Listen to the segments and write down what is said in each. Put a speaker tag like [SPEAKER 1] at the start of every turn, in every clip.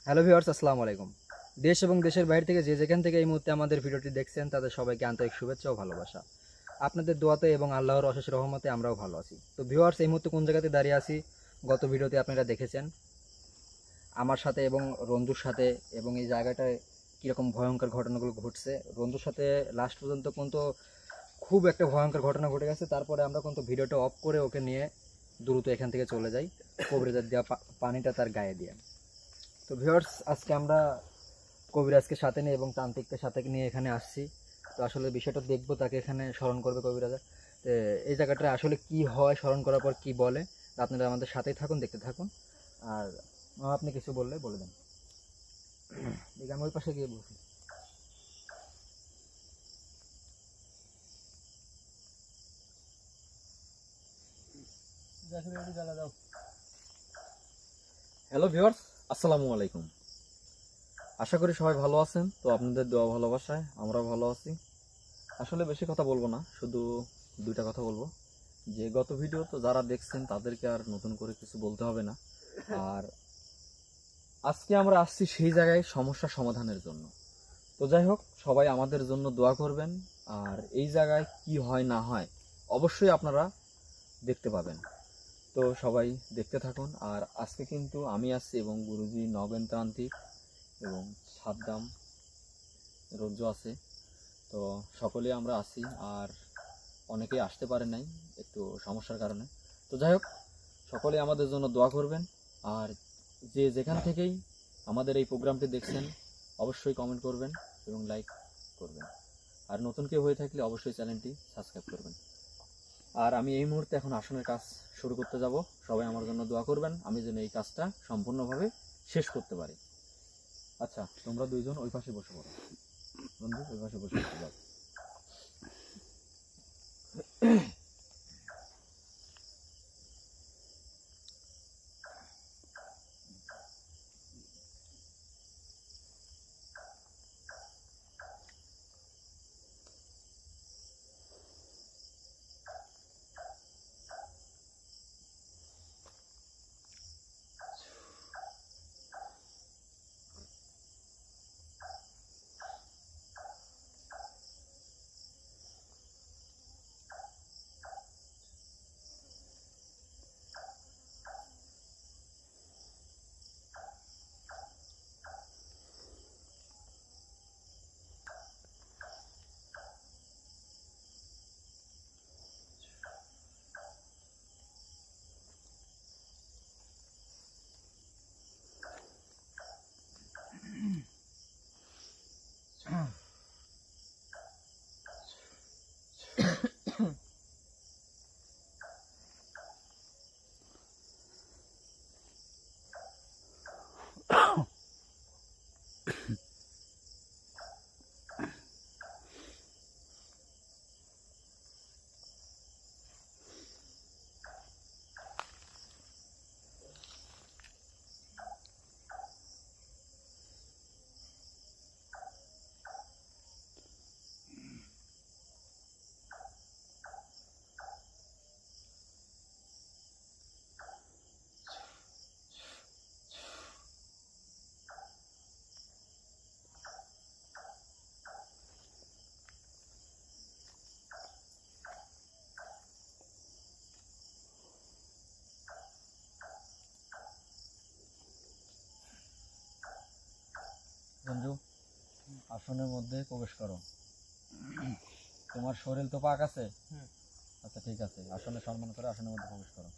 [SPEAKER 1] Hello viewers, আসসালামু আলাইকুম। দেশ এবং দেশের বাইরে থেকে যে যেখান থেকে এই মুহূর্তে আমাদের ভিডিওটি দেখছেন তাদের সবাইকে আন্তরিক শুভেচ্ছা ও ভালোবাসা। আপনাদের দোয়াতে এবং আল্লাহর অশেষ রহমতে আমরাও ভালো আছি। তো ভিউয়ার্স, এই মুহূর্তে কোন জায়গাতে দাঁড়িয়ে আছি গত ভিডিওতে আপনারা দেখেছেন আমার সাথে এবং রঞ্জুর সাথে, এবং এই জায়গাটায় কীরকম ভয়ঙ্কর ঘটনাগুলো ঘটছে। রঞ্জুর সাথে লাস্ট পর্যন্ত কিন্তু খুব একটা ভয়ঙ্কর ঘটনা ঘটে গেছে। তারপরে আমরা কিন্তু ভিডিওটা অফ করে ওকে নিয়ে দ্রুত এখান থেকে চলে যাই, কবরেজের দেওয়া পানিটা তার গায়ে দিয়ে। তো ভিউয়ার্স, আজকে আমরা কবিরাজকে সাথে নিয়ে এবং তান্ত্রিককে সাথে নিয়ে এখানে আসছি। তো আসলে বিষয়টা দেখবো, তাকে এখানে স্মরণ করবে কবিরাজা। তো এই জায়গাটা আসলে কি হয়, স্মরণ করার পর কি বলে, তা আপনারা আমাদের সাথেই থাকুন, দেখতে থাকুন। আর আপনি কিছু বললে বলে দেন। দেখি আমি ওই পাশে গিয়ে বলছি।
[SPEAKER 2] হ্যালো ভিউয়ার্স, আসসালামু আলাইকুম। আশা করি সবাই ভালো আছেন। তো আপনাদের দোয়া ভালোবাসায় আমরা ভালো আছি। আসলে বেশি কথা বলবো না, শুধু দুইটা কথা বলবো। যে গত ভিডিও তো যারা দেখছেন তাদেরকে আর নতুন করে কিছু বলতে হবে না। আর আজকে আমরা আসছি সেই জায়গায় সমস্যা সমাধানের জন্য। তো যাই হোক, সবাই আমাদের জন্য দোয়া করবেন। আর এই জায়গায় কি হয় না হয় অবশ্যই আপনারা দেখতে পাবেন। তো সবাই দেখতে থাকুন। আর আজকে কিন্তু আমি আসছি এবং গুরুজি নগেন তান্ত্রিক এবং সাদ্দাম রজ্জু আছে। তো সকলেই আমরা আসি, আর অনেকেই আসতে পারে নাই একটু সমস্যার কারণে। তো যাই হোক, সকলেই আমাদের জন্য দোয়া করবেন। আর যে যেখান থেকেই আমাদের এই প্রোগ্রামটি দেখছেন অবশ্যই কমেন্ট করবেন এবং লাইক করবেন। আর নতুন কেউ হয়ে থাকলে অবশ্যই চ্যানেলটি সাবস্ক্রাইব করবেন। আর আমি এই মুহূর্তে এখন আসনের কাজ শুরু করতে যাব। সবাই আমার জন্য দোয়া করবেন, আমি যেন এই কাজটা সম্পূর্ণভাবে শেষ করতে পারি। আচ্ছা, তোমরা দুইজন ওই পাশে বসে পড়ো। বন্ধু, ওই পাশে বসে পড়ো, যাও। রঞ্জু, আসনের মধ্যে প্রবেশ করো। তোমার শরীর তো পাক আছে? আচ্ছা, ঠিক আছে, আসনে সম্মান করে আসনের মধ্যে প্রবেশ করো।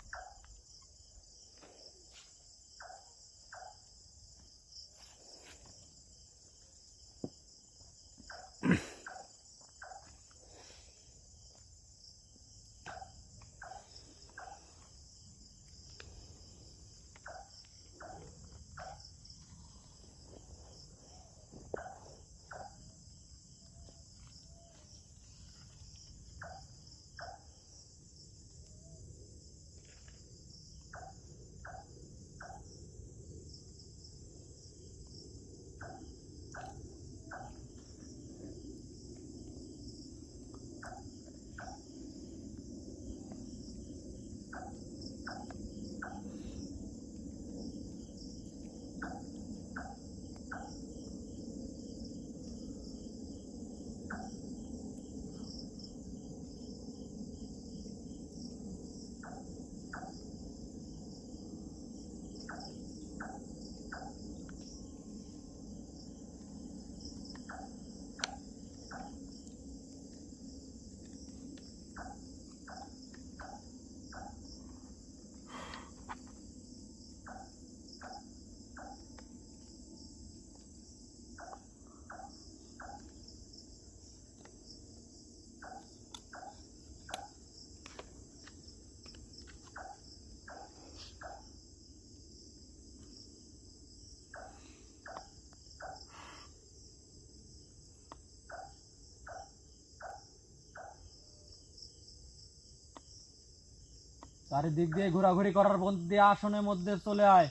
[SPEAKER 2] চারিদিক দিয়ে ঘোরাঘুরি করার মধ্যে আসনের মধ্যে চলে আয়।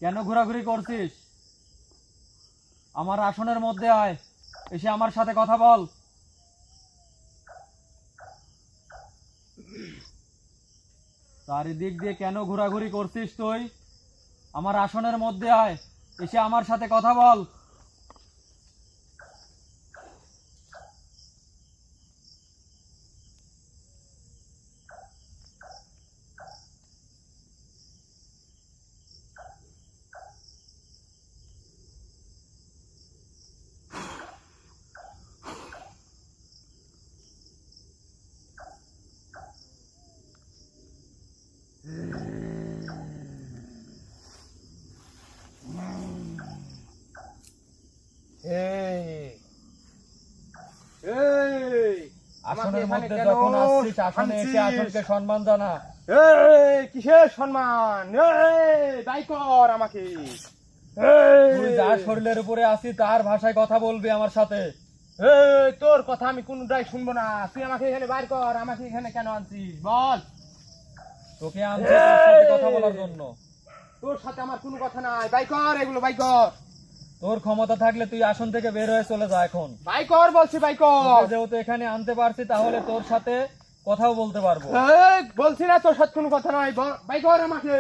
[SPEAKER 2] কেন ঘোরাঘুরি করছিস? আমার আসনের মধ্যে আয়, এসে আমার সাথে কথা বল। চারিদিক দিয়ে কেন ঘোরাঘুরি করছিস তুই? আমার আসনের মধ্যে আয়, এসে আমার সাথে কথা বল। আসনের মধ্যে যখন আসছিস, আসনে এসে আসনকে সম্মান জানা।
[SPEAKER 3] কিসের সম্মান? দায় কর আমাকে।
[SPEAKER 2] তুই যার শরীরের উপরে আছি তার ভাষায় কথা বলবি আমার সাথে।
[SPEAKER 3] তোর কথা আমি কোনটাই শুনবো না। তুই আমাকে এখানে বাইর কর। আমাকে এখানে কেন আনছিস বল?
[SPEAKER 2] তোকে আনছি তোর সাথে কথা বলার জন্য।
[SPEAKER 3] তোর সাথে আমার কোনো কথা নাই। বাই কর এগুলো, বাই কর।
[SPEAKER 2] তোর ক্ষমতা থাকলে তুই আসন থেকে বের হয়ে চলে যা এখন।
[SPEAKER 3] বাই কর বলছি, বাই কর।
[SPEAKER 2] তোকে যেহেতু এখানে আনতে পারছি তাহলে তোর সাথে কথাও বলতে পারবো।
[SPEAKER 3] বলছি না তোর সাথে কোনো কথা নাই। বাই কর আমাকে।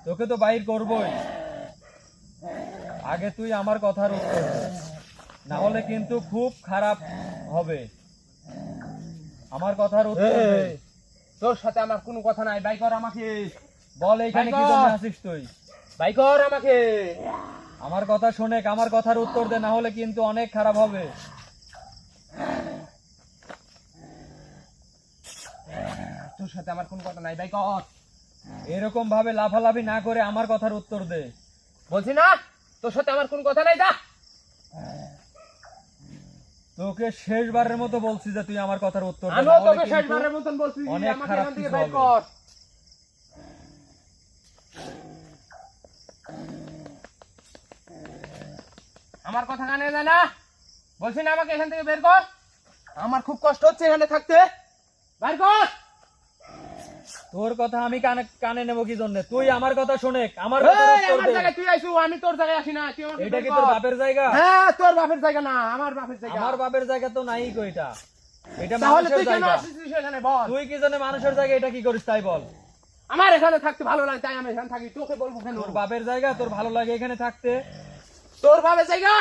[SPEAKER 2] তোকে তো বাইর করবই, আগে তুই আমার কথার উত্তর দে, না হলে কিন্তু খুব খারাপ হবে। আমার কথার উত্তর দে।
[SPEAKER 3] তোর সাথে আমার কোনো কথা নাই। বাই কর আমাকে।
[SPEAKER 2] বল এইখানে কি জন্য আসিস তুই?
[SPEAKER 3] বাই কর আমাকে।
[SPEAKER 2] আমার কথা শোনে, আমার কথার উত্তর দে, না হলে কিন্তু অনেক খারাপ হবে।
[SPEAKER 3] তোর সাথে আমার কোনো কথা নাই। বাই কর।
[SPEAKER 2] এরকম ভাবে লাফালাফি না করে আমার কথার উত্তর দে।
[SPEAKER 3] বলছি না তোর সাথে আমার কোনো কথা নাই। যা।
[SPEAKER 2] তোকে শেষবারের মতো বলছি যে তুই আমার কথার উত্তর দে, না
[SPEAKER 3] আমিও
[SPEAKER 2] হলে
[SPEAKER 3] তোকে
[SPEAKER 2] কিন্তু
[SPEAKER 3] শেষবারের মতন বলছি,
[SPEAKER 2] অনেক
[SPEAKER 3] আমাকে
[SPEAKER 2] খারাপ
[SPEAKER 3] এখান থেকে
[SPEAKER 2] কিছু
[SPEAKER 3] বাইর
[SPEAKER 2] হবে।
[SPEAKER 3] কর। আমার কথা কানে যায় না? বলছি না আমাকে এখান থেকে বের কর। আমার খুব কষ্ট হচ্ছে এখানে থাকতে। বাইর কর।
[SPEAKER 2] তোর কথা আমি কানে কানে নেব কি জন্য? তুই আমার কথা শোনে, আমার কথার
[SPEAKER 3] এই,
[SPEAKER 2] উত্তর
[SPEAKER 3] আমার
[SPEAKER 2] দে।
[SPEAKER 3] জায়গায় তুই আইছু, আমি তোর জায়গায় আসি না। তুই আমাকে
[SPEAKER 2] এটা
[SPEAKER 3] বের
[SPEAKER 2] কি
[SPEAKER 3] কর।
[SPEAKER 2] তোর বাপের জায়গা?
[SPEAKER 3] হ্যাঁ, তোর বাপের জায়গা না, আমার বাপের জায়গা।
[SPEAKER 2] আমার বাপের জায়গা তো নাই কো এটা। এটা
[SPEAKER 3] তাহলে
[SPEAKER 2] মানুষের
[SPEAKER 3] তুই কেন
[SPEAKER 2] জায়গা।
[SPEAKER 3] আসিস এখানে বল?
[SPEAKER 2] তুই কি জানে মানুষের জায়গা এটা কি করিস তাই বল।
[SPEAKER 3] আমার এখানে থাকতে ভালো লাগে তাই আমি এখানে থাকি। তোকে বলবো কেন?
[SPEAKER 2] তোর বাপের জায়গা, তোর ভালো লাগে এখানে থাকতে।
[SPEAKER 3] তোর বাপের জায়গা,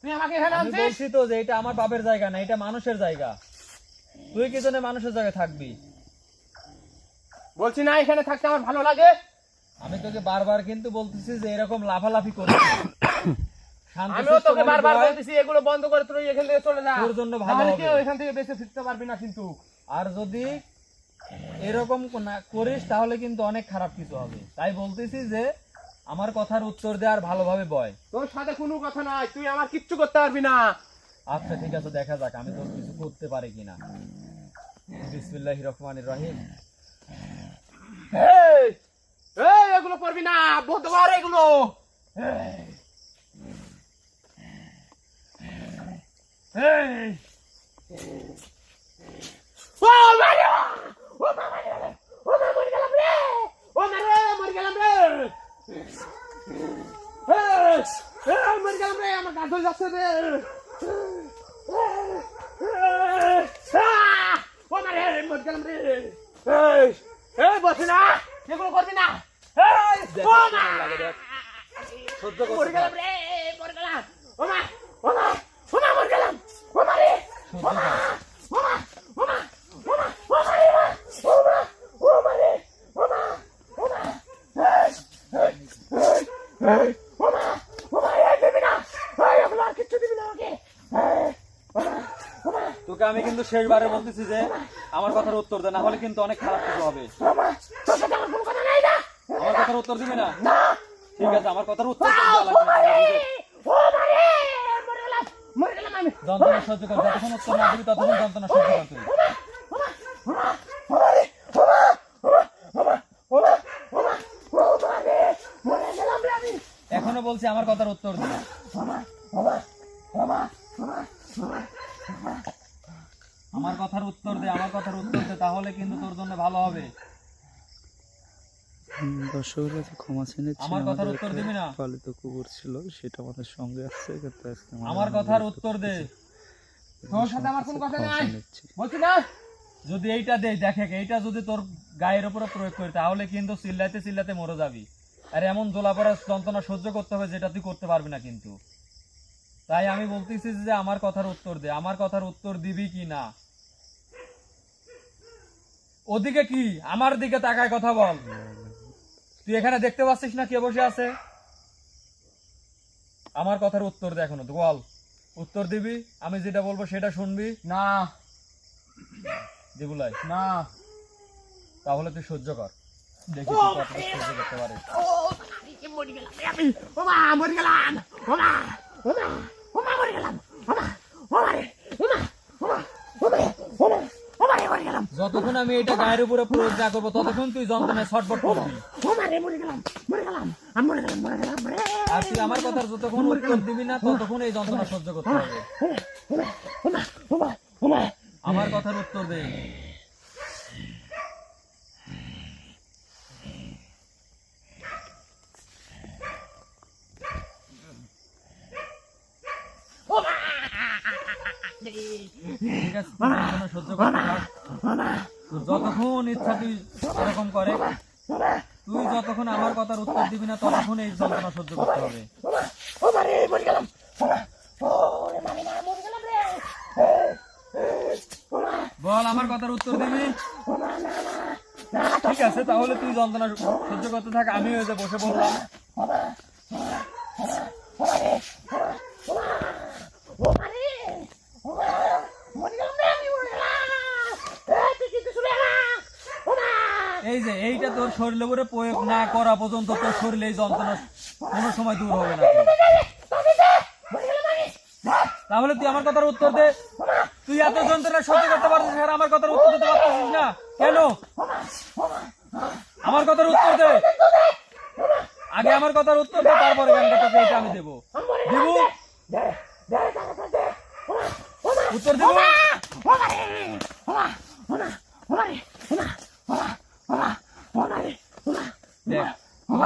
[SPEAKER 3] তুই আমাকে এখানে
[SPEAKER 2] আমি
[SPEAKER 3] আনছিস।
[SPEAKER 2] বলছি তো যে এটা আমার বাপের জায়গা না, এটা মানুষের জায়গা। তুই কি জানে মানুষের জায়গায় থাকবি?
[SPEAKER 3] বলছি না এখানে থাকতে আমার ভালো লাগে।
[SPEAKER 2] আমি তোকে বারবার কিন্তু বলতেছি যে এরকম লাফালাফি করবি না।
[SPEAKER 3] আমিও তোকে
[SPEAKER 2] শান্তশিষ্ট
[SPEAKER 3] বারবার
[SPEAKER 2] মনে হয়,
[SPEAKER 3] বলতেছি এগুলো বন্ধ করে তুই এখান থেকে চলে যা।
[SPEAKER 2] তোর জন্য ভালো
[SPEAKER 3] তাহলে
[SPEAKER 2] হবে।
[SPEAKER 3] কেউ এখান থেকে বেঁচে ফিরতে পারবি না কিন্তু।
[SPEAKER 2] আর যদি এরকম না করিস তাহলে কিন্তু অনেক খারাপ কিছু হবে। তাই বলতেছি যে আমার কথার উত্তর দে আর ভালোভাবে বয়।
[SPEAKER 3] তোর সাথে কোনো কথা নাই। তুই আমার কিচ্ছু করতে পারবি না।
[SPEAKER 2] আচ্ছা ঠিক আছে, দেখা যাক আমি তোর কিছু করতে পারি কিনা। বিসমিল্লাহির রহমানির রহিম।
[SPEAKER 3] এই, এই, এগুলো করবি না। বদবার এগুলো। এই, এই। ও মারে! ও মা মারে! ও মা মরে গেলাম রে! ও মারে মরে গেলাম রে! এই, এই, মরে গেলাম রে! আমার গা ধরে যাচ্ছে রে! ও মারে মরে গেলাম রে! এই, এই, বসে না! এগুলো করবি না! এই, ও মা!
[SPEAKER 2] সহ্য
[SPEAKER 3] মরে
[SPEAKER 2] করতে
[SPEAKER 3] গেলাম রে! মরে গেলাম! ও মা! ও মা! ও মা মরে গেলাম! ও মা রে! ও মা! ও মা! ও মা! ও মা! ও মা রে মা! ও মা! ও মা রে! ও মা! ও মা! এই! এই! এই! এই! ও মা! ও মা! এই দিবি না! এই এগুলো আর কিচ্ছু দিবি না আমাকে! এই! ও মা! ও মা!
[SPEAKER 2] তোকে আমি কিন্তু শেষবারে বলতেছি যে আমার কথার উত্তর দে, না হলে কিন্তু অনেক খারাপ কিছু হবে।
[SPEAKER 3] ও মা! তোর সাথে আমার কোনো কথা নাই না!
[SPEAKER 2] আমার কথার উত্তর দিবি না?
[SPEAKER 3] না!
[SPEAKER 2] ঠিক আছে, আমার কথার উত্তর
[SPEAKER 3] ও
[SPEAKER 2] দেওয়া লাগবে
[SPEAKER 3] মা
[SPEAKER 2] না।
[SPEAKER 3] রে! ও মা রে! মরে গেলাম! মরে গেলাম আমি!
[SPEAKER 2] যন্ত্রণা সহ্য কর, যতক্ষণ উত্তর না দিবি ততক্ষণ যন্ত্রণা সহ্য কর তুই। এখনো বলছি আমার কথার উত্তর দে। আমার আমার কথার উত্তর দে, আমার কথার উত্তর দে, তাহলে কিন্তু তোর জন্য ভালো হবে।
[SPEAKER 4] দর্শকরা তো ক্ষমা চেয়েছে,
[SPEAKER 2] আমার কথার
[SPEAKER 4] আমাদের
[SPEAKER 2] উত্তর
[SPEAKER 4] একটা
[SPEAKER 2] দিবি না?
[SPEAKER 4] পালিত কুকুর ছিল, সেটা আমাদের সঙ্গে আসছে, কিন্তু আজকে আমরা
[SPEAKER 2] আমার
[SPEAKER 4] আমাদের
[SPEAKER 2] কথার
[SPEAKER 4] একটা
[SPEAKER 2] উত্তর দে।
[SPEAKER 3] তোর সাথে আমার কোনো কথা
[SPEAKER 4] ক্ষমা
[SPEAKER 3] নাই
[SPEAKER 4] নিচ্ছি।
[SPEAKER 3] বলছি না।
[SPEAKER 2] যদি এইটা দেই, দেখে এইটা যদি তোর গায়ের উপরে প্রয়োগ করি, তাহলে কিন্তু চিল্লাতে চিল্লাতে মরে যাবি। আর এমন দোলাপড়া যন্ত্রণা সহ্য করতে হবে যেটা তুই করতে পারবি না কিন্তু। তাই আমি বলতেছি যে আমার কথার উত্তর দে, আমার কথার উত্তর দিবি কি না? ওদিকে কি, আমার দিকে তাকায় কথা বল। তুই এখানে দেখতে পাচ্ছিস না কে বসে আছে? আমার কথার উত্তর দে, এখনো বল। উত্তর দিবি, আমি যেটা বলবো সেটা শুনবি।
[SPEAKER 3] না
[SPEAKER 2] দিবুলাই,
[SPEAKER 3] না
[SPEAKER 2] তাহলে তুই সহ্য কর, দেখি তুই কতটা সহ্য করতে পারিস।
[SPEAKER 3] মরে গেলাম রে আমি। ওমা মরে গেলাম। ওমা ওমা ওমা মরে গেলাম। ওমা ওমা রে ওমা ওমা ওমা ওমা ওমা রে মরে গেলাম।
[SPEAKER 2] যতক্ষণ আমি এটা গায়ের উপরে প্রয়োগ না করবো ততক্ষণ তুই যন্ত্রণায় ছটফট করবি।
[SPEAKER 3] ওমা রে মরে গেলাম মরে গেলাম আমি মরে গেলাম মরে গেলাম রে।
[SPEAKER 2] আর তুই আমার কথার যতক্ষণ উত্তর দিবি না ততক্ষণ এই যন্ত্রণা সহ্য করতে হবে।
[SPEAKER 3] ওমা ওমা ওমা ওমা
[SPEAKER 2] আমার কথার উত্তর দে। ঠিক আছে, তুই যন্ত্রণা সহ্য করতে পার। তোর যতক্ষণ ইচ্ছা তুই এরকম করে, তুই যতক্ষণ আমার কথার উত্তর দিবি না ততক্ষণ এই যন্ত্রণা সহ্য করতে হবে।
[SPEAKER 3] ওমা রে মরে গেলাম। ওমা ওরে মামি না মরে গেলাম রে।
[SPEAKER 2] বল, আমার কথার উত্তর দিবি? ঠিক আছে, তাহলে তুই যন্ত্রণা সহ্য করতে থাক, আমি ওই যে বসে পড়লাম।
[SPEAKER 3] ওমা রে ওমা মরে গেলাম রে আমি মরে গেলাম। তুই কিন্তু শুনে না। ওমা
[SPEAKER 2] এই যে এইটা তোর শরীরের উপরে প্রয়োগ না করা পর্যন্ত তোর শরীরে এই যন্ত্রণা কোনো সময় দূর হবে না। তাহলে তুই আমার কথার উত্তর দে। তুই এত যন্ত্রণা সহ্য করতে পারছিস আর আমার কথার উত্তর দিতে পারছিস না কেন? আমার কথার উত্তর দে। আগে আমার কথার উত্তর দে, তারপরে গানটা তোকে এটা আমি দেবো। দিব? উত্তর দিব?
[SPEAKER 3] ওমা রে ওমা ওমা ওমা রে ওমা ওমা ওমা ওমা রে ওমা
[SPEAKER 2] দেখ,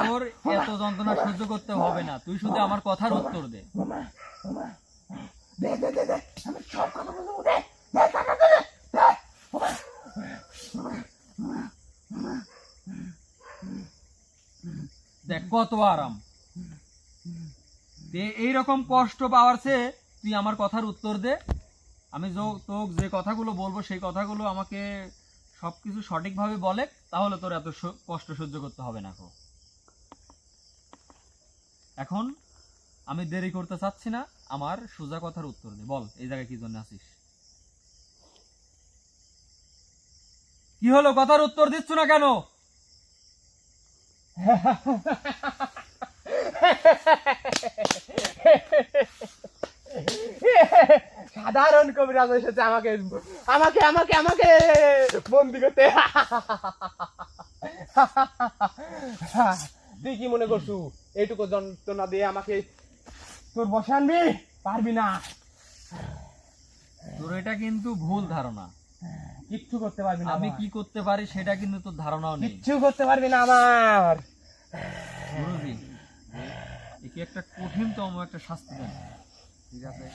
[SPEAKER 2] তোর এত যন্ত্রণা সহ্য করতে হবে না, তুই শুধু আমার কথার উত্তর দে।
[SPEAKER 3] ওমা ওমা দে দে দে দে আমি সব কথা বলবো দে দে টাকা দে দে ওমা
[SPEAKER 2] দেখ কত আরাম। এইরকম কষ্ট পাওয়ার চেয়ে তুই আমার কথার উত্তর দে। আমি তোকে যে কথাগুলো বলবো সেই কথাগুলো আমাকে সবকিছু সঠিকভাবে বলে, তাহলে তোর এত কষ্ট সহ্য করতে হবে না। এখন আমি দেরি করতে চাচ্ছি না, আমার সোজা কথার উত্তর দে। বল, এই জায়গায় কি জন্য আছিস? কি হলো, কথার উত্তর দিচ্ছ না কেন?
[SPEAKER 3] সাধারণ কবিরাজ এসেছে আমাকে আমাকে আমাকে আমাকে বন্দি করতে। তুই কি মনে করছু এইটুকু যন্ত্রণা দিয়ে আমাকে তোর বসে আনবি? পারবি না।
[SPEAKER 2] তোর এটা কিন্তু ভুল ধারণা।
[SPEAKER 3] কিচ্ছু করতে পারবি না।
[SPEAKER 2] আমি কি করতে পারি সেটা কিন্তু তোর ধারণাও নেই।
[SPEAKER 3] কিচ্ছু করতে পারবি না আমার।
[SPEAKER 2] গুরুজি, একে একটা কঠিনতম একটা শাস্তি দেন, ঠিক আছে?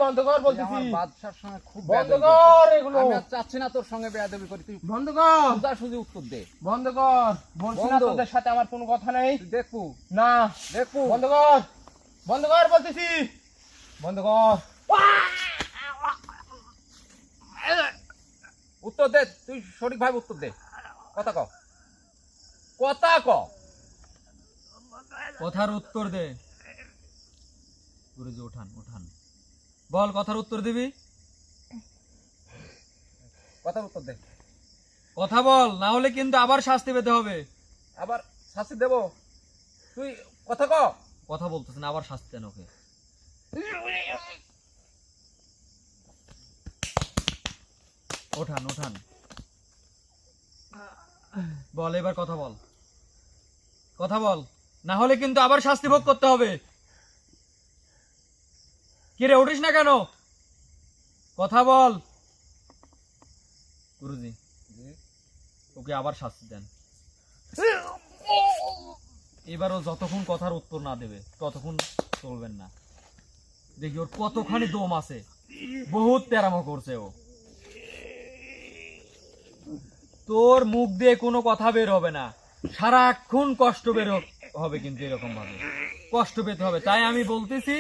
[SPEAKER 3] বন্ধ কর বলতেছি।
[SPEAKER 1] আমার বাদশার সঙ্গে খুব
[SPEAKER 3] বন্ধ
[SPEAKER 1] বেয়াদবি
[SPEAKER 3] কর
[SPEAKER 1] করছিস।
[SPEAKER 3] এগুলো।
[SPEAKER 1] আমি আর চাচ্ছি না তোর সঙ্গে বেয়াদবি করি, তুই
[SPEAKER 3] বন্ধ কর
[SPEAKER 1] সোজাসুজি উত্তর দে।
[SPEAKER 3] বন্ধ কর বলছি না
[SPEAKER 1] বন্ধ।
[SPEAKER 3] তোদের সাথে আমার কোনো কথা নেই।
[SPEAKER 1] তুই দেখবো
[SPEAKER 3] না
[SPEAKER 1] দেখবো
[SPEAKER 3] বন্ধ কর বলতেছি। বন্ধ কর।
[SPEAKER 1] উত্তর দে, তুই সঠিকভাবে উত্তর দে। কথা ক, কথা ক।
[SPEAKER 2] কথার উত্তর দে। গুরুজি ওঠান ওঠান, বল কথার উত্তর দিবি?
[SPEAKER 1] কথার উত্তর দে।
[SPEAKER 2] কথা বল, না হলে কিন্তু আবার শাস্তি পেতে হবে।
[SPEAKER 1] আবার শাস্তি দেব, তুই কথা ক।
[SPEAKER 2] কথা বলতেছেন, আবার শাস্তি দেন ওকে। ওঠান ওঠান, বল এবার কথা বল, কথা বল, না হলে কিন্তু আবার শাস্তি ভোগ করতে হবে। কি রে উঠিস না কেন? কথা বল। গুরুজি ওকে আবার শাস্তি দেন। এবারও যতক্ষণ কথার উত্তর না দেবে ততক্ষণ চলবেন না। দেখি ওর কতখানি দম আছে, বহুত তেরামো করছে ও। তোর মুখ দিয়ে কোনো কথা বের হবে না, সারাক্ষণ কষ্ট বের হবে, কিন্তু এরকম ভাবে কষ্ট পেতে হবে। তাই আমি বলতেছি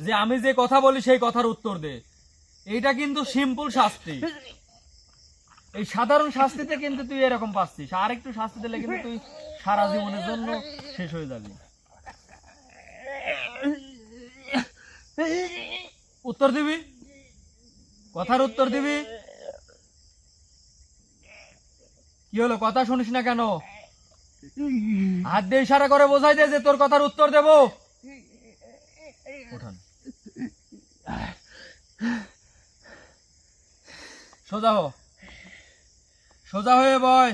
[SPEAKER 2] যে আমি যে কথা বলি সেই কথার উত্তর দে। এইটা কিন্তু সিম্পল শাস্তি, এই সাধারণ শাস্তিতে কিন্তু তুই এরকম পাচ্ছিস, আর একটু শাস্তি দিলে কিন্তু তুই সারা জীবনের জন্য শেষ হয়ে যাবি। উত্তর দিবি, কথার উত্তর দিবি। কি হলো, কথা শুনিস না কেন? হাত দিয়ে ইশারা করে বোঝাই দে যে তোর কথার উত্তর দেব। ওঠান, সোজা হো, সোজা হয়ে বয়,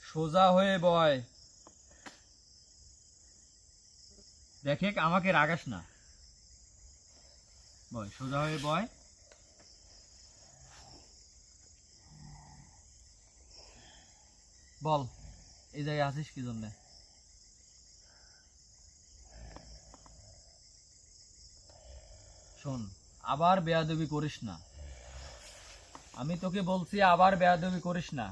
[SPEAKER 2] সোজা হয়ে বয়। দেখে আমাকে রাগাস না, বয়, সোজা হয়ে বয়। বল, এই জায়গায় আছিস কি জন্য? শোন, আবার বেয়াদবি করিস না, আমি তোকে বলছি আবার বেয়াদবি করিস না।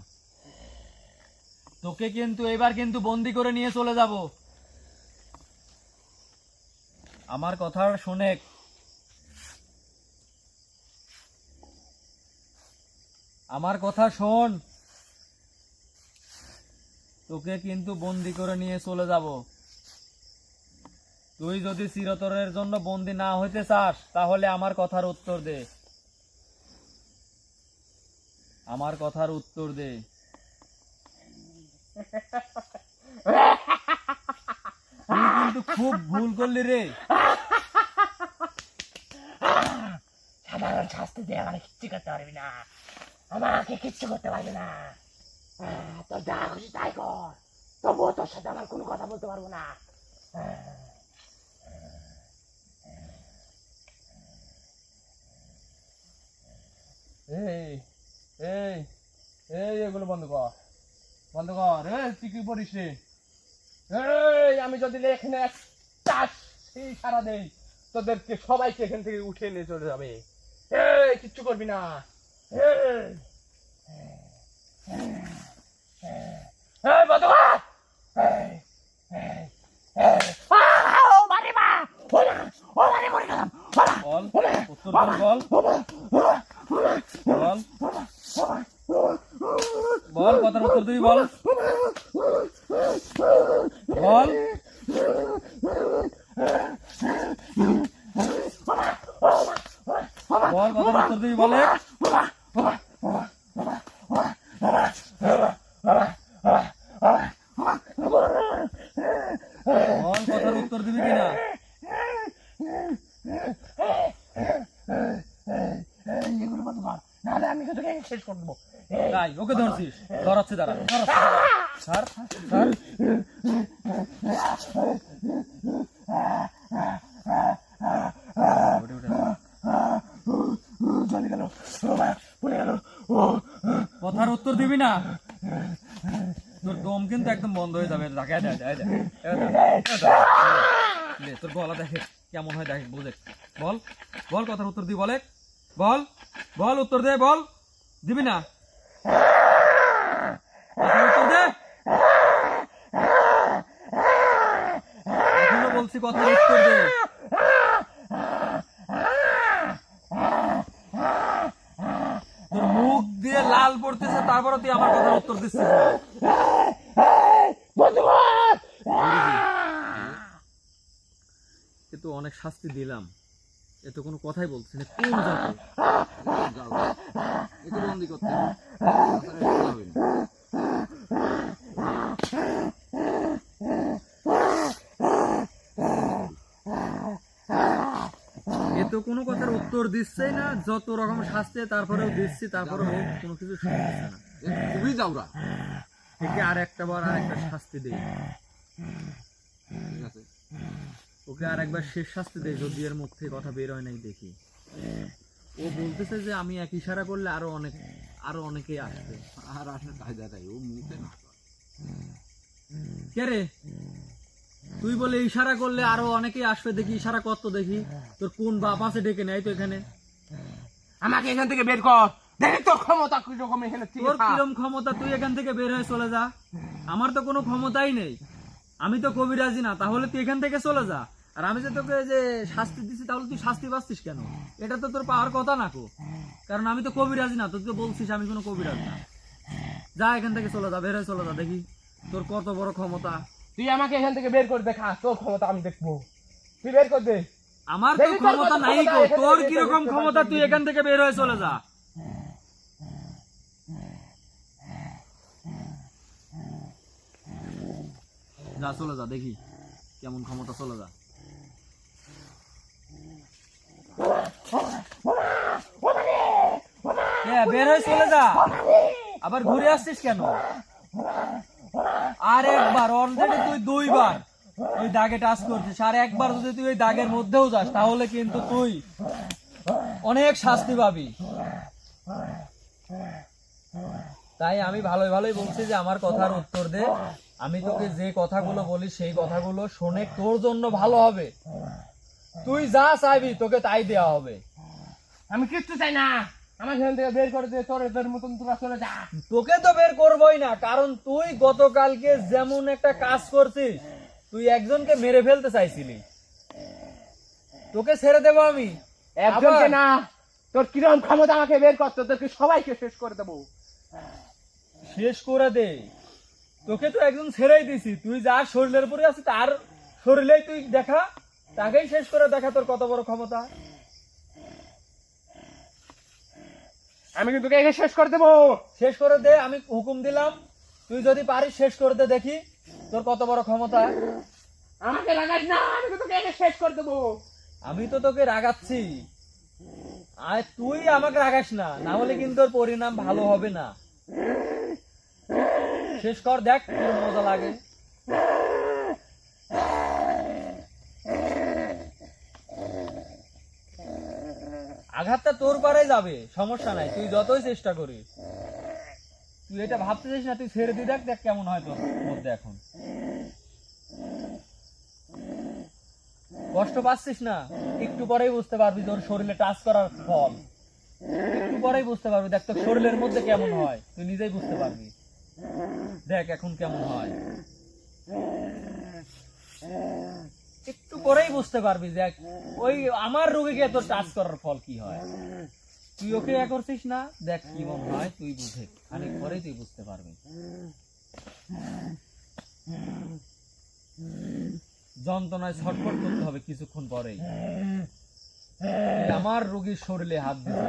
[SPEAKER 2] তোকে কিন্তু এবার কিন্তু বন্দি করে নিয়ে চলে যাব। আমার কথা শোনে, আমার কথা শোন, তোকে কিন্তু বন্দি করে নিয়ে চলে যাব। তুই যদি চিরতরের জন্য বন্দি না হইতে চাস তাহলে আমার কথার উত্তর দে, আমার কথার উত্তর দে। তুই কিন্তু খুব ভুল করলি রে।
[SPEAKER 3] সাধারণ শাস্তি দিয়ে আমাকে কিচ্ছু করতে পারবি না, আমাকে কিচ্ছু করতে পারবি না। তোর যা খুশি তাই কর, তবুও তোর সাথে আমার কোনো কথা বলতে পারবো না।
[SPEAKER 4] এই এই এই এগুলো বন্ধ কর, বন্ধ কর। তুই কি করিস রে?
[SPEAKER 3] এই আমি যদি এখানে সেই সারা দেই, তোদেরকে সবাইকে এখান থেকে উঠে নিয়ে চলে যাবে। এই কিচ্ছু করবি না। এই বদমাস!
[SPEAKER 2] বল, উত্তর দিবি, বল, বল, বল, কথার উত্তর দিবি, বল, বল, বল, কথার উত্তর দিবি, বলে, বল, কথার উত্তর দিবি কিনা?
[SPEAKER 3] এগুলো বন্ধ কর, নাহলে আমি তোকে শেষ করে দেবো।
[SPEAKER 2] তাই ওকে ধরছিস? ধরাচ্ছে, দাঁড়া, ছাড়, ছাড়।
[SPEAKER 3] চলে গেল, পড়ে গেল।
[SPEAKER 2] কথার উত্তর দিবি না, তোর দম কিন্তু একদম বন্ধ হয়ে যাবে। তোর গলা দেখে কেমন হয়, দেখে বুঝে। বল, বল, কথার উত্তর দিবি, বলে, বল, বল, উত্তর দে, বল, দিবি না? কথার উত্তর দে, এখনো বলছি কথার উত্তর দে। তোর মুখ দিয়ে লাল পড়তেছে, তারপরে তুই আমার কথার উত্তর দিচ্ছিস না। এ তো অনেক শাস্তি দিলাম, এ তো কোনো কথাই বলছিস না। কোন জাতে একে বন্দি করতে হবে? এ তো কোনো কথার উত্তর দিচ্ছেই না, যত রকম শাস্তি তারপরেও দিচ্ছি, তারপরে কোনো কিছু শুনতেছে না। খুবই যাওরা, একে আর একটা বার আর একটা শাস্তি দিই। ঠিক আছে। ওকে আর একবার শেষ শাস্তি দে, যদি এর মুখ থেকে কথা বের হয় নাই দেখি। ও বলতেছে যে আমি এক ইশারা করলে আরো অনেকেই আসবে।
[SPEAKER 4] আর আসার কায়দা নাই, ও মুখে না।
[SPEAKER 2] কে রে তুই বলে ইশারা করলে আরো অনেকেই আসবে, দেখি ইশারা কর তো দেখি। তোর কোন বাপ আছে ডেকে নেয় তো এখানে?
[SPEAKER 3] আমাকে এখান থেকে বের কর, দেখি তোর ক্ষমতা কিরকম এখানে থেকে
[SPEAKER 2] তোর
[SPEAKER 3] থাক।
[SPEAKER 2] কিরম ক্ষমতা, তুই এখান থেকে বের হয়ে চলে যা। আমার তো কোনো ক্ষমতাই নেই, আমি তো কবিরাজি না, তাহলে তুই এখান থেকে চলে যা। আর আমি যে তোকে যে শাস্তি দিচ্ছি, তাহলে তুই শাস্তি পাচ্ছিস কেন? এটা তো তোর পাওয়ার কথা না কো, কারণ আমি তো কবিরাজি না। তুই তো বলছিস আমি কোনো কবিরাজ না। যা এখান থেকে চলে যা, বের হয়ে চলে যা, দেখি তোর কত বড় ক্ষমতা।
[SPEAKER 3] তুই আমাকে এখান থেকে বের করে দেখা, তোর ক্ষমতা আমি দেখবো। তুই বের কর দে।
[SPEAKER 2] আমার তো
[SPEAKER 3] দেখি তোর
[SPEAKER 2] ক্ষমতা
[SPEAKER 3] কত
[SPEAKER 2] নাই
[SPEAKER 3] ক্ষমতা,
[SPEAKER 2] গো।
[SPEAKER 3] এখান
[SPEAKER 2] তোর
[SPEAKER 3] থেকে
[SPEAKER 2] কিরকম
[SPEAKER 3] দেখতে
[SPEAKER 2] ক্ষমতা,
[SPEAKER 3] পাচ্ছি।
[SPEAKER 2] তুই এখান থেকে বের হয়ে চলে যা। যা চলে যা, দেখি কেমন ক্ষমতা, চলে যা। বের হয়ে চলে যা, আবার ঘুরে আসছিস কেন? আর একবার অলরেডি তুই 2 বার ওই দাগে টাচ করছিস, আর একবার যদি তুই ওই দাগের মধ্যেও যাস তাহলে কিন্তু তুই অনেক শাস্তি পাবি। তাই আমি ভালোই ভালোই বলছি যে আমার কথার উত্তর দে। আমি তোকে যে কথাগুলো বলি সেই কথাগুলো শুনে তোর জন্য ভালো হবে। তুই যা চাইবি তোকে তাই দেওয়া হবে।
[SPEAKER 3] আমি কিচ্ছু চাই না, আমার এখান থেকে বের করে দে। তোর এদের মতন তোরা চলে যা।
[SPEAKER 2] তোকে তো বের করবোই না, কারণ তুই গতকালকে যেমন একটা কাজ করছিস, তুই একজনকে মেরে ফেলতে চাইছিলি, তোকে ছেড়ে দেবো আমি?
[SPEAKER 3] একজনকে
[SPEAKER 2] আবার
[SPEAKER 3] না, তোর কিরকম ক্ষমতা আমাকে বের কর, তোদেরকে সবাইকে শেষ করে দেবো।
[SPEAKER 2] শেষ করে দে। তোকে তো একজন ছেড়েই দিছি, তুই যার শরীরের উপরে আছিস তার শরীরেই তুই দেখা, তাকেই শেষ করে দেখা তোর কত বড় ক্ষমতা।
[SPEAKER 3] আমি কিন্তু তোকে শেষ করে দেবো।
[SPEAKER 2] শেষ করে দে, আমি হুকুম দিলাম। তুই যদি পারিস শেষ করে দে, দেখি তোর কত বড় ক্ষমতা।
[SPEAKER 3] আমাকে লাগাস না, আমি কিন্তু তোকে শেষ করে দেবো।
[SPEAKER 2] আমি তো তোকে রাগাচ্ছি, আর তুই আমাকে রাগাস না, না হলে কিন্তু তোর পরিণাম ভালো হবে না। শেষ কর, দেখ তোর মজা লাগে। আঘাতটা তোর পারে যাবে, সমস্যা নাই, তুই যতই চেষ্টা করিস। তুই এটা ভাবতেছিস না, তুই ছেড়ে দিয়ে দেখ, দেখ কেমন হয় তোর মধ্যে এখন। কষ্ট পাচ্ছিস না? একটু পরেই বুঝতে পারবি তোর শরীরে টাচ করার ফল। একটু পরেই বুঝতে পারবি, দেখ তোর শরীরের মধ্যে কেমন হয়, তুই নিজেই বুঝতে পারবি। দেখ এখন কেমন হয়, একটু পরেই বুঝতে পারবি। দেখ ওই আমার রোগীকে তোর টাচ করার ফল কি হয়। তুই ওকে ইয়ে করছিস না, দেখ কি মন হয়, তুই বুঝে খানিক পরেই তুই বুঝতে পারবি। যন্ত্রণায় ছটফট করতে হবে কিছুক্ষণ পরেই। তুই আমার রোগীর শরীরে হাত দিবি,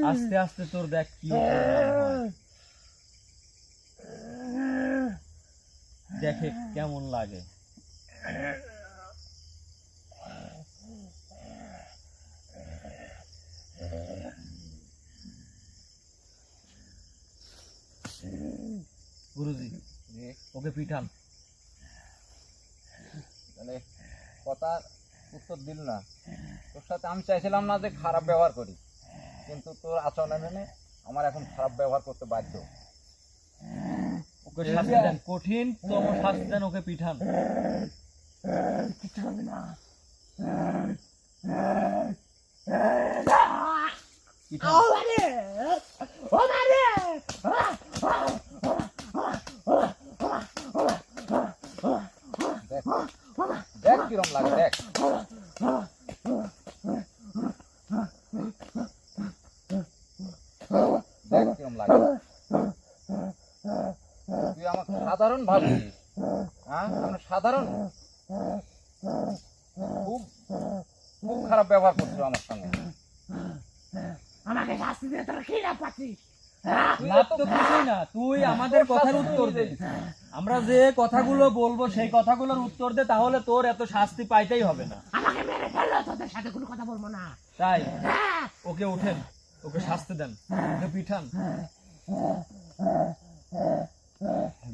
[SPEAKER 2] আস্তে আস্তে তোর দেখ কি পরিণাম হয়। দেখে কেমন লাগে। গুরুজি ওকে পিঠান।
[SPEAKER 1] মানে কথা উত্তর দিল না। তোর সাথে আমি চাইছিলাম না যে খারাপ ব্যবহার করি, কিন্তু তোর আচরণ মেনে আমার এখন খারাপ ব্যবহার করতে বাধ্য।
[SPEAKER 2] ওকে শাস্তি দেন, কঠিন তম শাস্তি দেন, ওকে পিঠান।
[SPEAKER 3] কিচ্ছু করবি না।
[SPEAKER 2] পিঠান।
[SPEAKER 3] ও মারে, ও মারে।
[SPEAKER 1] দেখ কিরম লাগে, দেখ দেখ কিরম লাগে। তুই আমাকে সাধারণ ভাবছিস? হ্যাঁ, আমরা সাধারণ? খুব খুব খারাপ ব্যবহার করছো আমার সঙ্গে।
[SPEAKER 3] আমাকে শাস্তি দিয়ে তোরা কি লাভ পাচ্ছিস?
[SPEAKER 2] লাভ তো কিছুই না, তুই আমাদের কথার উত্তর দে। আমরা যে কথাগুলো বলবো সেই কথাগুলোর উত্তর দে, তাহলে তোর এত শাস্তি পাইতেই হবে না।
[SPEAKER 3] আমাকে মেরে ফেললো, তোদের সাথে কোনো কথা বলবো না।
[SPEAKER 2] তাই ওকে উঠেন, ওকে শাস্তি দেন, ওকে পিঠান।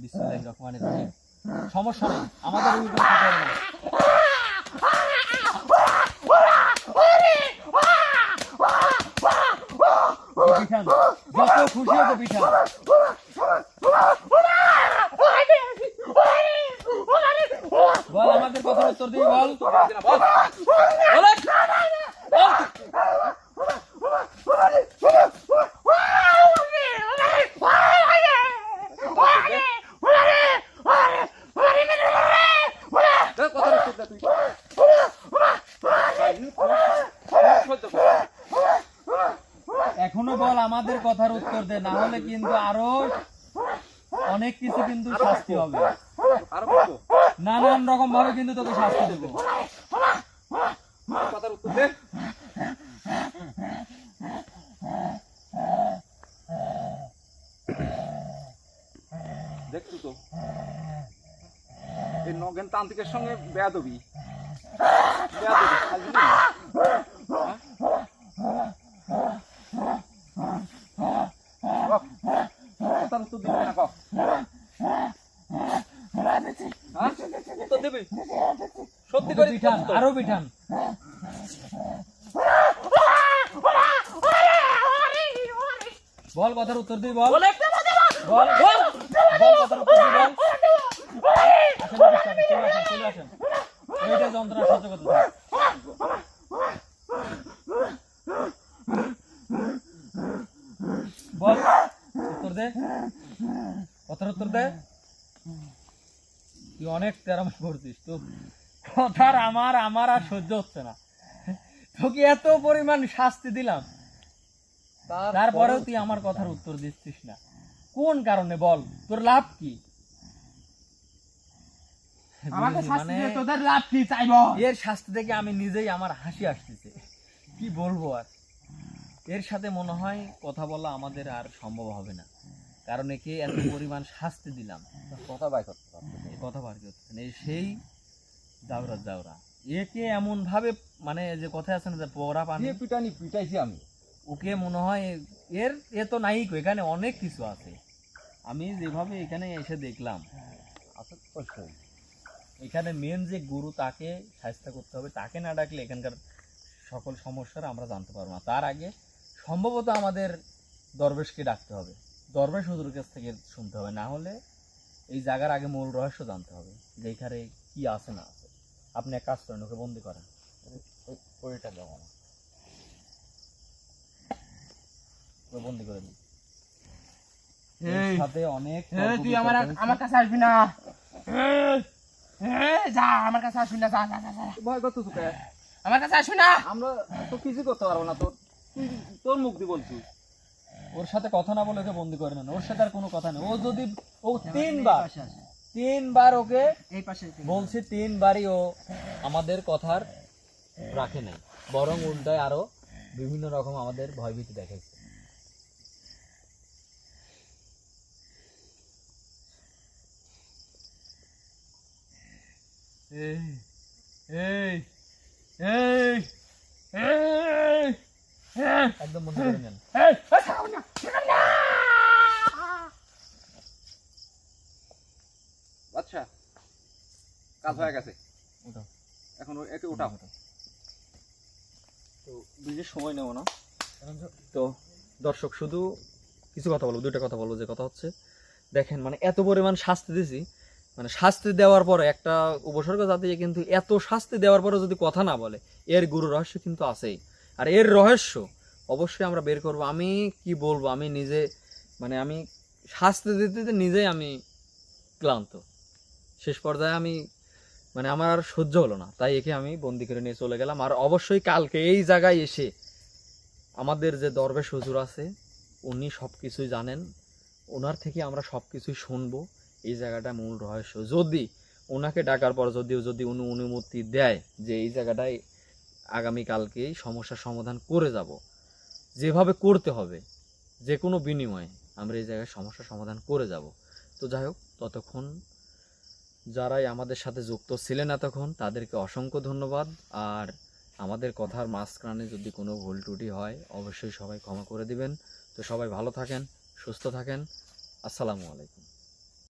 [SPEAKER 2] বিসমিল্লাহির রহমানির রহিম। সমস্যা নেই, আমাদের রুগী কোনো ক্ষতি হবে না। পিঠান, যত খুশি হতো পিঠান। বল আমাদের কথার উত্তর দিবি, বল বল। এখনো বল আমাদের কথার উত্তর দে, না হলে কিন্তু আরো অনেক কিছু কিন্তু শাস্তি হবে, নানান রকম ভাবে কিন্তু তোকে শাস্তি দেবো।
[SPEAKER 3] কথার উত্তর দে। দেখছো তো এই নগেন তান্ত্রিকের সঙ্গে বেয়াদবি বুঝলি না? কথার উত্তর দিবি না কক? উত্তর দিবি সত্যি করে
[SPEAKER 2] পিঠান, আরো পিঠান। বল কথার উত্তর দিবি, বল বল বল কথার উত্তর দিবি, বল। আসেন, চলে আসেন, চলে আসেন। এইটা যন্ত্রণা সহ্য করতে থাক। বল উত্তর দে, কথার উত্তর দে। তুই অনেক তেরামি করছিস, তো কথার আমার আর সহ্য হচ্ছে না। তোকে এত পরিমাণ শাস্তি দিলাম, তারপরেও তুই আমার কথার উত্তর দিচ্ছিস না, কোন কারণে বল? তোর লাভ কি?
[SPEAKER 4] আমাকে শাস্তি
[SPEAKER 2] মানে
[SPEAKER 4] দিয়ে তোদের লাভ কি চাইবো?
[SPEAKER 2] এর শাস্তি থেকে আমি নিজেই আমার হাসি আসতেছে, কি বলবো আর। এর সাথে মনে হয় কথা বলা আমাদের আর সম্ভব হবে না, কারণ একে এত পরিমাণ শাস্তি দিলাম,
[SPEAKER 3] কথা বাই করতে পারবো
[SPEAKER 2] এই কথা বার করতে নেই, সেই জাউরা একে এমন ভাবে, মানে যে কথা আছে না যে পোড়া পানি,
[SPEAKER 3] পিটাইছি আমি।
[SPEAKER 2] ওকে মনে হয় এ তো নাই, এখানে অনেক কিছু আছে। আমি যেভাবে এখানে এসে দেখলাম,
[SPEAKER 3] আচ্ছা অবশ্যই
[SPEAKER 2] এখানে মেন যে গুরু, তাকে সাহায্য করতে হবে, তাকে না ডাকলে এখানকার সকল সমস্যার আমরা জানতে পারবো না। তার আগে সম্ভবত আমাদের দরবেশকে ডাকতে হবে, দরবেশ হুজুরের কাছ থেকে শুনতে হবে, না হলে এই জায়গার আগে মূল রহস্য জানতে হবে যে এখানে কি আছে না আছে। আপনি এক কাজ করেন, ওকে বন্দি করেন,
[SPEAKER 3] ওইটা দাও আমার।
[SPEAKER 2] ওকে বন্দি করে দিন।
[SPEAKER 4] এই,
[SPEAKER 2] এর সাথে অনেক
[SPEAKER 4] তুই আমার কাছে আসবি না। যা, আমার কাছে আসবি না, যা যা যা, যা।
[SPEAKER 3] ভয় করতো তোকে?
[SPEAKER 4] আমার কাছে আসবি না।
[SPEAKER 3] আমরা তো কিছু করতে পারবো না, তোর মুখ দিয়ে বলছি।
[SPEAKER 2] ওর সাথে কথা না বলে ওকে বন্দি করে নেন, ওর সাথে আর কোনো কথা নেই। ও যদি তিনবার ওকে
[SPEAKER 1] এই পাশে
[SPEAKER 2] বলছে, তিনবারই ও আমাদের কথার রাখে নাই, বরং উল্টায় আরো বিভিন্ন রকম আমাদের ভয়ভীতি দেখাইছে।
[SPEAKER 4] এই এই এই এই
[SPEAKER 2] একদম বন্ধ করে নেন।
[SPEAKER 4] এই,
[SPEAKER 3] আচ্ছা কাজ হয়ে গেছে,
[SPEAKER 2] উঠাও।
[SPEAKER 3] এখন একে উঠাও।
[SPEAKER 2] তো বেশি সময় নেব না। তো দর্শক, শুধু কিছু কথা বলবো, দুইটা কথা বলবো। যে কথা হচ্ছে, দেখেন মানে এত পরিমাণ শাস্তি দিছি, মানে শাস্তি দেওয়ার পরে একটা উপসর্গ জাতি কিন্তু এত শাস্তি দেওয়ার পরে যদি কথা না বলে, এর গুরু রহস্য কিন্তু আছেই। আর এর রহস্য অবশ্যই আমরা বের করব। আমি কি বলবো, আমি নিজে মানে আমি শাস্তি দিতে দিতে নিজেই আমি ক্লান্ত। শেষ পর্যায়ে আমি মানে আমার আর সহ্য হলো না, তাই একে আমি বন্দি করে নিয়ে চলে গেলাম। আর অবশ্যই কালকে এই জায়গায় এসে আমাদের যে দরবেশ হুজুর আছে, উনি সব কিছুই জানেন, ওনার থেকে আমরা সব কিছুই শুনবো। এই জায়গাটা মূল রহস্য। যদি ওনাকে ডাকার পর যদি উনি অনুমতি দেয় যে এই জায়গাটায় আগামীকালকেই সমস্যার সমাধান করে যাব, যেভাবে করতে হবে, যে কোনো বিনিময়ে আমরা এই জায়গায় সমস্যার সমাধান করে যাব। তো যাই হোক, ততক্ষণ যারাই আমাদের সাথে যুক্ত ছিলেন এতক্ষণ, তাদেরকে অসংখ্য ধন্যবাদ। আর আমাদের কথার মাঝখানে যদি কোনো ভুল ত্রুটি হয়, অবশ্যই সবাই ক্ষমা করে দিবেন। তো সবাই ভালো থাকেন, সুস্থ থাকেন। আসসালামু আলাইকুম।